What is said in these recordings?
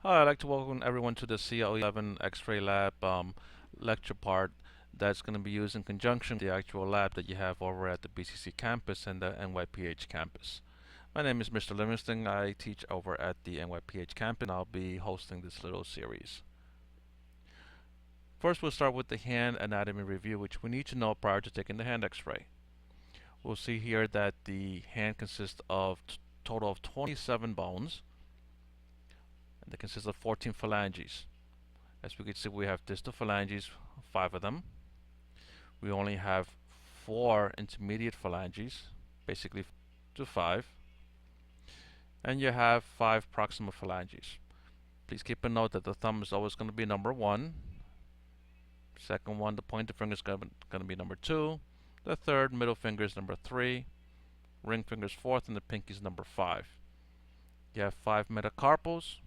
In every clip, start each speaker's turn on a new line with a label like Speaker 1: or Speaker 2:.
Speaker 1: Hi, I'd like to welcome everyone to the CL11 X-ray Lab lecture part that's going to be used in conjunction with the actual lab that you have over at the BCC campus and the NYPH campus. My name is Mr. Livingston. I teach over at the NYPH campus and I'll be hosting this little series. First, we'll start with the hand anatomy review, which we need to know prior to taking the hand X-ray. We'll see here that the hand consists of a total of 27 bones and it consists of 14 phalanges. As we can see, we have distal phalanges, 5 of them. We only have 4 intermediate phalanges, basically to 5. And you have 5 proximal phalanges. Please keep a note that the thumb is always going to be number 1. Second one, the pointer finger is going to be number 2. The third, middle finger is number 3. Ring finger is 4th, and the pinky is number 5. You have 5 metacarpals,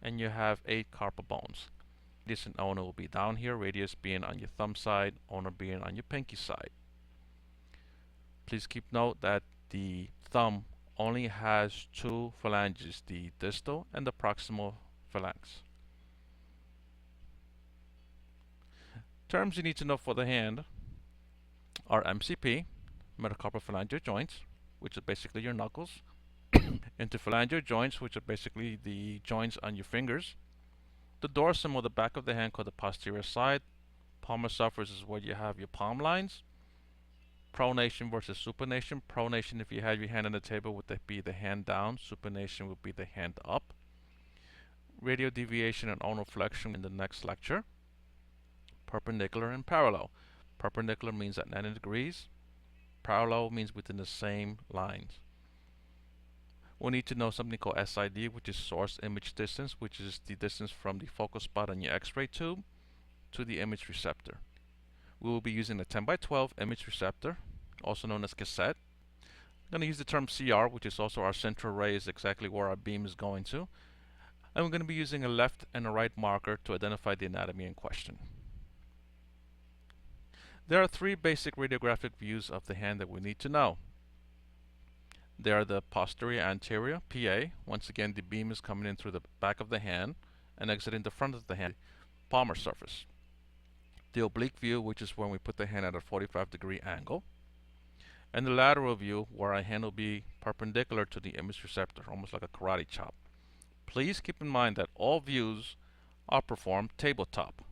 Speaker 1: and you have 8 carpal bones. Radius and ulna will be down here, radius being on your thumb side, ulna being on your pinky side. Please keep note that the thumb only has 2 phalanges, the distal and the proximal phalanx. Terms you need to know for the hand are MCP, metacarpal phalangeal joints, which is basically your knuckles, interphalangeal joints, which are basically the joints on your fingers, the dorsum or the back of the hand called the posterior side, palmar surface is where you have your palm lines, pronation versus supination. Pronation, if you had your hand on the table, would be the hand down. Supination would be the hand up. Radial deviation and ulnar flexion in the next lecture. Perpendicular and parallel. Perpendicular means at 90 degrees. Parallel means within the same lines. We'll need to know something called SID, which is source image distance, which is the distance from the focal spot on your X-ray tube to the image receptor. We will be using a 10 by 12 image receptor, also known as cassette. I'm going to use the term CR, which is also our central ray, is exactly where our beam is going to. And we're going to be using a left and a right marker to identify the anatomy in question. There are 3 basic radiographic views of the hand that we need to know. They are the posterior anterior, PA. Once again, the beam is coming in through the back of the hand and exiting the front of the hand, palmar surface. The oblique view, which is when we put the hand at a 45-degree angle. And the lateral view, where our hand will be perpendicular to the image receptor, almost like a karate chop. Please keep in mind that all views are performed tabletop.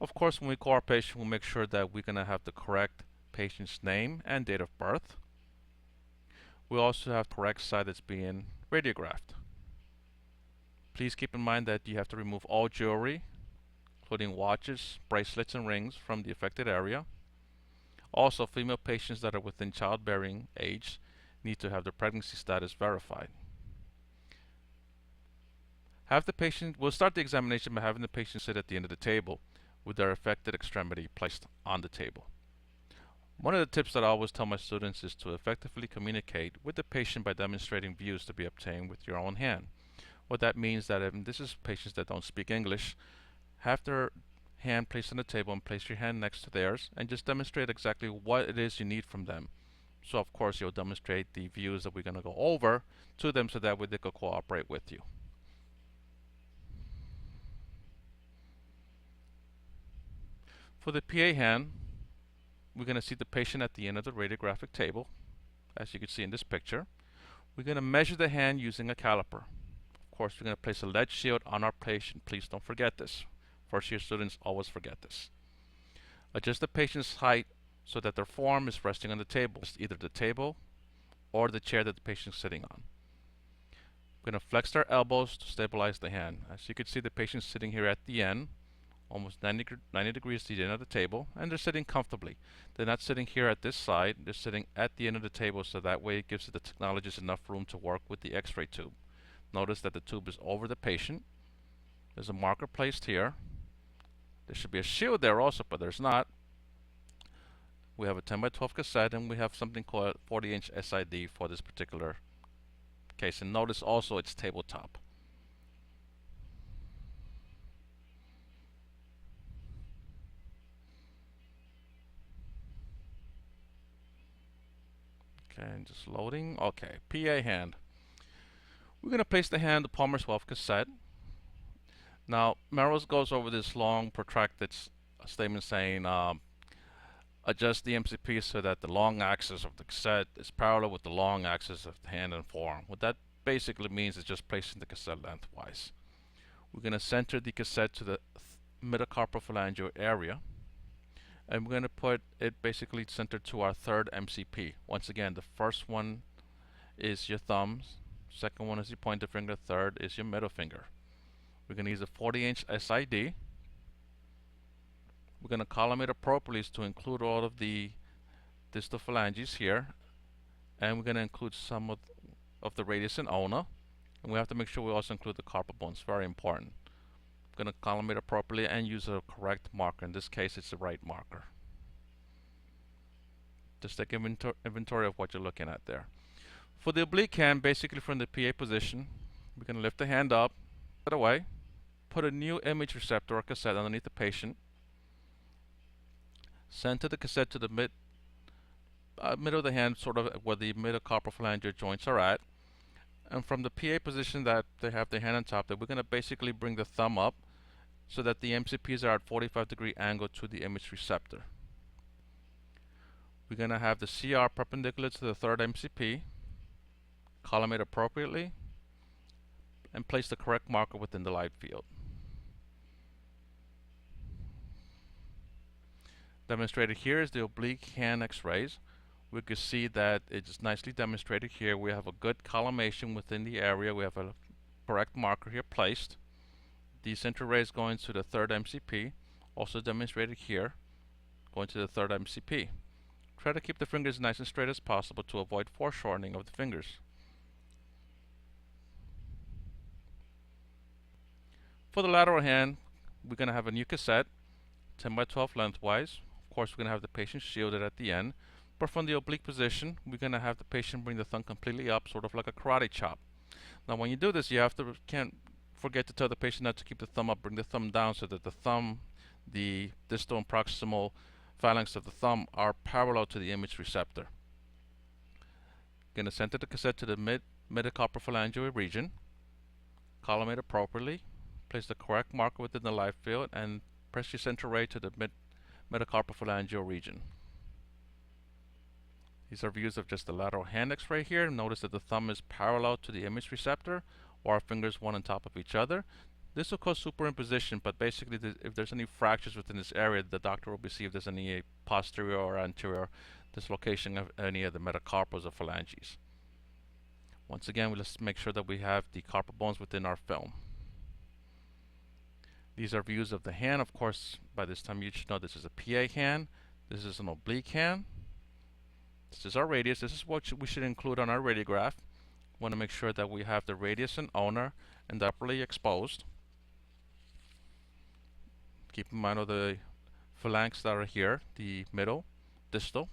Speaker 1: Of course, when we call our patient, we'll make sure that we're going to have the correct patient's name and date of birth. We also have the correct side that's being radiographed. Please keep in mind that you have to remove all jewelry, including watches, bracelets, and rings from the affected area. Also, female patients that are within childbearing age need to have their pregnancy status verified. We'll start the examination by having the patient sit at the end of the table with their affected extremity placed on the table. One of the tips that I always tell my students is to effectively communicate with the patient by demonstrating views to be obtained with your own hand. What that means that if this is patients that don't speak English, have their hand placed on the table and place your hand next to theirs and just demonstrate exactly what it is you need from them. So of course you'll demonstrate the views that we're going to go over to them so that way they can cooperate with you. For the PA hand, we're going to see the patient at the end of the radiographic table, as you can see in this picture. We're going to measure the hand using a caliper. Of course, we're going to place a lead shield on our patient. Please don't forget this. First year students always forget this. Adjust the patient's height so that their forearm is resting on the table, either the table or the chair that the patient is sitting on. We're going to flex their elbows to stabilize the hand. As you can see, the patient's sitting here at the end, almost 90 degrees to the end of the table, and they're sitting comfortably. They're not sitting here at this side, they're sitting at the end of the table, so that way it gives the technologist enough room to work with the X-ray tube. Notice that the tube is over the patient. There's a marker placed here. There should be a shield there also, but there's not. We have a 10 by 12 cassette, and we have something called a 40-inch SID for this particular case. And notice also it's tabletop. Okay, just loading. Okay, PA hand. We're going to place the hand on the Palmer 12 cassette. Now, Melrose goes over this long, protracted statement saying, adjust the MCP so that the long axis of the cassette is parallel with the long axis of the hand and forearm. What that basically means is just placing the cassette lengthwise. We're going to center the cassette to the metacarpophalangeal area, and we're going to put it basically centered to our third MCP. Once again, the first one is your thumb, second one is your pointer finger, third is your middle finger. We're going to use a 40-inch SID. We're going to column it appropriately to include all of the distal phalanges here, and we're going to include some of the radius and ulna, and we have to make sure we also include the carpal bones. Very important. We're going to column it appropriately and use a correct marker. In this case, it's the right marker. Just take inventory of what you're looking at there. For the oblique hand, basically from the PA position, we're going to lift the hand up, put it away, put a new image receptor or cassette underneath the patient, center the cassette to the middle of the hand, sort of where the metacarpophalangeal joints are at, and from the PA position that they have their hand on top, that we're going to basically bring the thumb up so that the MCPs are at 45-degree angle to the image receptor. We're going to have the CR perpendicular to the third MCP, column it appropriately, and place the correct marker within the light field. Demonstrated here is the oblique hand X-rays. We can see that it's nicely demonstrated here. We have a good collimation within the area. We have a correct marker here placed. The center ray is going to the third MCP, also demonstrated here, going to the third MCP. Try to keep the fingers nice and straight as possible to avoid foreshortening of the fingers. For the lateral hand, we're going to have a new cassette, 10 by 12 lengthwise. Of course, we're going to have the patient shielded at the end. But from the oblique position, we're going to have the patient bring the thumb completely up, sort of like a karate chop. Now, when you do this, you can't forget to tell the patient not to keep the thumb up. Bring the thumb down so that the thumb, the distal and proximal phalanx of the thumb are parallel to the image receptor. Going to center the cassette to the metacarpophalangeal region, column it appropriately, place the correct marker within the light field, and press your center ray to the metacarpophalangeal region. These are views of just the lateral hand X-ray here. Notice that the thumb is parallel to the image receptor, or our fingers one on top of each other. This will cause superimposition, but basically if there's any fractures within this area, the doctor will see if there's any posterior or anterior dislocation of any of the metacarpals or phalanges. Once again, let's make sure that we have the carpal bones within our film. These are views of the hand. Of course, by this time you should know this is a PA hand. This is an oblique hand. This is our radius. This is what we should include on our radiograph. We want to make sure that we have the radius and ulnar and upperly exposed. Keep in mind all the phalanx that are here, the middle, distal,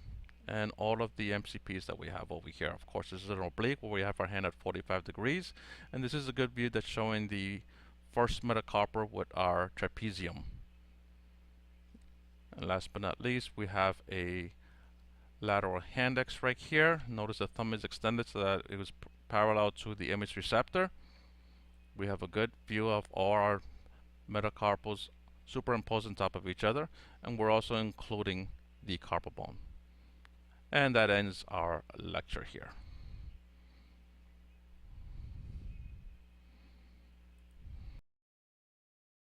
Speaker 1: and all of the MCPs that we have over here. Of course, this is an oblique where we have our hand at 45 degrees, and this is a good view that's showing the first metacarpal with our trapezium. And last but not least, we have a lateral hand X-ray here. Notice the thumb is extended so that it was parallel to the image receptor. We have a good view of all our metacarpals superimposed on top of each other, and we're also including the carpal bone. And that ends our lecture here.